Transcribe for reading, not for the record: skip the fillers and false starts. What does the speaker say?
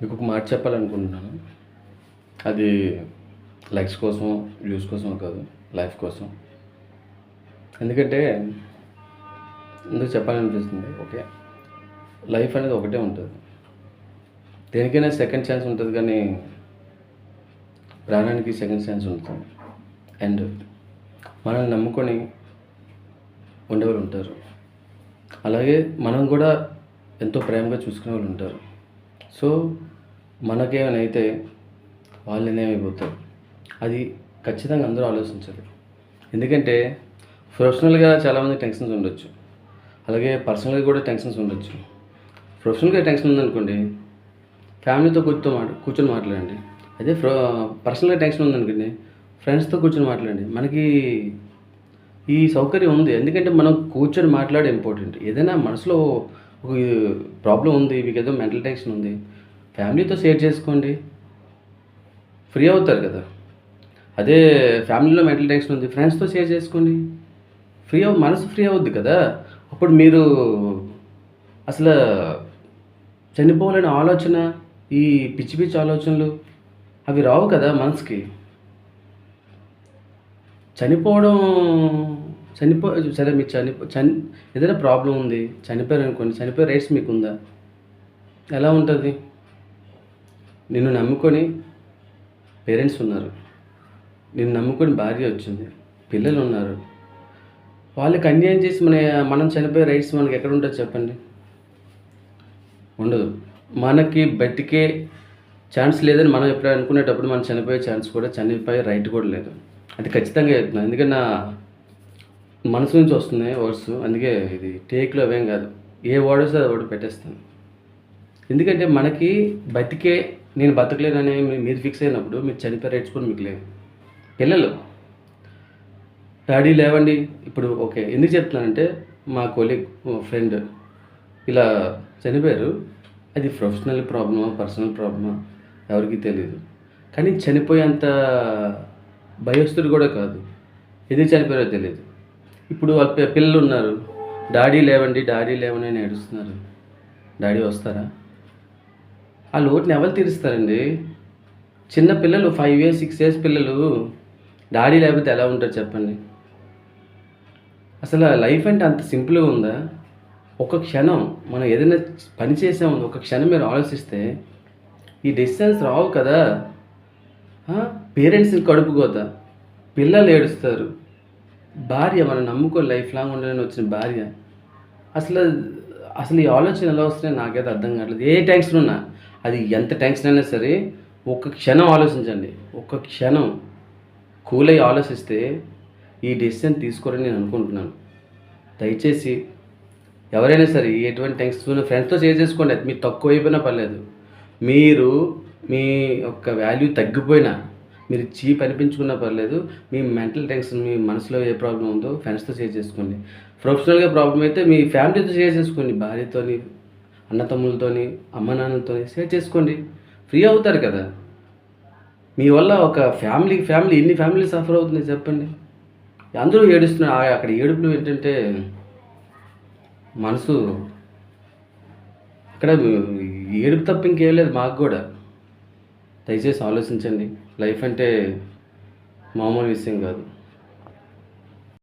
మీకు ఒక మాట చెప్పాలనుకుంటున్నాను. అది లైక్స్ కోసం, వ్యూస్ కోసం కాదు. లైఫ్ కోసం. ఎందుకంటే ఎందుకు చెప్పాలనిపిస్తుంది. ఓకే. లైఫ్ అనేది ఒకటే ఉంటుంది. దేనికైనా సెకండ్ ఛాన్స్ ఉంటుంది కానీ ప్రాణానికి సెకండ్ ఛాన్స్ ఉంటుంది. అండ్ మనల్ని నమ్ముకొని ఉండేవాళ్ళు ఉంటారు. అలాగే మనం కూడా ఎంతో ప్రేమగా చూసుకునే వాళ్ళు ఉంటారు. సో మనకేమైనా అయితే వాళ్ళు ఏమైపోతారు. అది ఖచ్చితంగా అందరూ ఆలోచించాలి. ఎందుకంటే ప్రొఫెషనల్గా చాలామంది టెన్షన్స్ ఉండొచ్చు. అలాగే పర్సనల్గా కూడా టెన్షన్స్ ఉండొచ్చు. ప్రొఫెషనల్గా టెన్షన్ ఉందనుకోండి, ఫ్యామిలీతో కూర్చొని మాట్లాడండి. అదే పర్సనల్గా టెన్షన్ ఉందనుకోండి, ఫ్రెండ్స్తో కూర్చొని మాట్లాడండి. మనకి ఈ సౌకర్యం ఉంది. ఎందుకంటే మనం కూర్చొని మాట్లాడే ఇంపార్టెంట్. ఏదైనా మనసులో ఒక ప్రాబ్లం ఉంది, మీకు ఏదో మెంటల్ టెన్షన్ ఉంది, ఫ్యామిలీతో షేర్ చేసుకోండి, ఫ్రీ అవుతారు కదా. అదే ఫ్యామిలీలో మెంటల్ టెన్షన్ ఉంది, ఫ్రెండ్స్తో షేర్ చేసుకోండి, మనసు ఫ్రీ అవుద్ది కదా. అప్పుడు మీరు అసలు చనిపోవాలనే ఆలోచన, ఈ పిచ్చి పిచ్చి ఆలోచనలు అవి రావు కదా మనసుకి. చనిపోవడం సరే, మీరు ఏదైనా ప్రాబ్లం ఉంది, చనిపోయారు అనుకోండి, చనిపోయే రైట్స్ మీకుందా? ఎలా ఉంటుంది? నిన్ను నమ్ముకొని పేరెంట్స్ ఉన్నారు, నిన్ను నమ్ముకొని భార్య వచ్చింది, పిల్లలు ఉన్నారు, వాళ్ళకి అన్యాయం చేసి మనం చనిపోయే రైట్స్ మనకి ఎక్కడ ఉంటుంది చెప్పండి? ఉండదు. మనకి బతికే ఛాన్స్ లేదని మనం ఎప్పుడు అనుకునేటప్పుడు మనం చనిపోయే ఛాన్స్ కూడా, చనిపోయే రైట్ కూడా లేదు. అది ఖచ్చితంగా చెప్తున్నాను. ఎందుకంటే నా మనసు నుంచి వస్తున్నాయి వర్డ్స్. అందుకే ఇది టేక్లో అవేం కాదు. ఏ వర్డ్ వస్తే అది వర్డ్ పెట్టేస్తాను. ఎందుకంటే మనకి నేను బతకలేనని మీరు ఫిక్స్ అయినప్పుడు మీరు చనిపోయే రైట్స్ కూడా మీకు లేవు. పిల్లలు, డాడీ లేవండి. ఇప్పుడు ఓకే, ఎందుకు చెప్తున్నానంటే మా కొలీగ్ ఫ్రెండ్ ఇలా చనిపోయారు. అది ప్రొఫెషనల్ ప్రాబ్లమా, పర్సనల్ ప్రాబ్లమా ఎవరికి తెలియదు. కానీ చనిపోయేంత భయస్తుడు కూడా కాదు. ఎందుకు చనిపోయారో తెలియదు. ఇప్పుడు వాళ్ళ పిల్లలు ఉన్నారు, డాడీ లేవండి అని ఏడుస్తున్నారు. డాడీ వస్తారా? ఆ లోటుని ఎవరు తీరుస్తారండి? చిన్న పిల్లలు 5 years 6 years పిల్లలు డాడీ లేకపోతే ఎలా ఉంటారు చెప్పండి? అసలు లైఫ్ అంటే అంత సింపుల్గా ఉందా? ఒక క్షణం మనం ఏదైనా పని చేసాము, ఒక క్షణం మీరు ఆలోచిస్తే ఈ డెసిషన్స్ రావు కదా. పేరెంట్స్ని కడుపుకోతా, పిల్లలు ఏడుస్తారు, భార్య మనం నమ్ముకొని లైఫ్ లాంగ్ ఉండాలని వచ్చిన భార్య. అసలు ఈ ఆలోచన ఎలా వస్తున్నాయో నాకైతే అర్థం కావట్లేదు. ఏ టెన్షన్ ఉన్నా, అది ఎంత టెన్షన్ అయినా సరే ఒక్క క్షణం ఆలోచించండి. ఒక్క క్షణం కూల్ అయ్యి ఆలోచిస్తే ఈ డెసిషన్ తీసుకోరని నేను అనుకుంటున్నాను. దయచేసి ఎవరైనా సరే ఎటువంటి టెన్షన్ ఫ్రెండ్స్తో షేర్ చేసుకోండి. అది మీరు తక్కువ అయిపోయినా పర్లేదు. మీరు మీ యొక్క వాల్యూ తగ్గిపోయినా, మీరు చీప్ అనిపించుకున్నా పర్లేదు, మీ మెంటల్ టెన్షన్, మీ మనసులో ఏ ప్రాబ్లం ఉందో ఫ్రెండ్స్తో షేర్ చేసుకోండి. ప్రొఫెషనల్గా ప్రాబ్లం అయితే మీ ఫ్యామిలీతో షేర్ చేసుకోండి. భార్యతోని, అన్నతమ్ములతోని, అమ్మ నాన్నలతోని షేర్ చేసుకోండి. ఫ్రీ అవుతారు కదా. మీ వల్ల ఒక ఫ్యామిలీ ఎన్ని ఫ్యామిలీ సఫర్ అవుతుంది చెప్పండి? అందరూ ఏడుస్తున్నారు. అక్కడ ఏడుపులు ఏంటంటే మనసు, అక్కడ ఏడుపు తప్ప ఇంకేం లేదు మాకు కూడా. దయచేసి ఆలోచించండి. లైఫ్ అంటే మామూలు విషయం కాదు.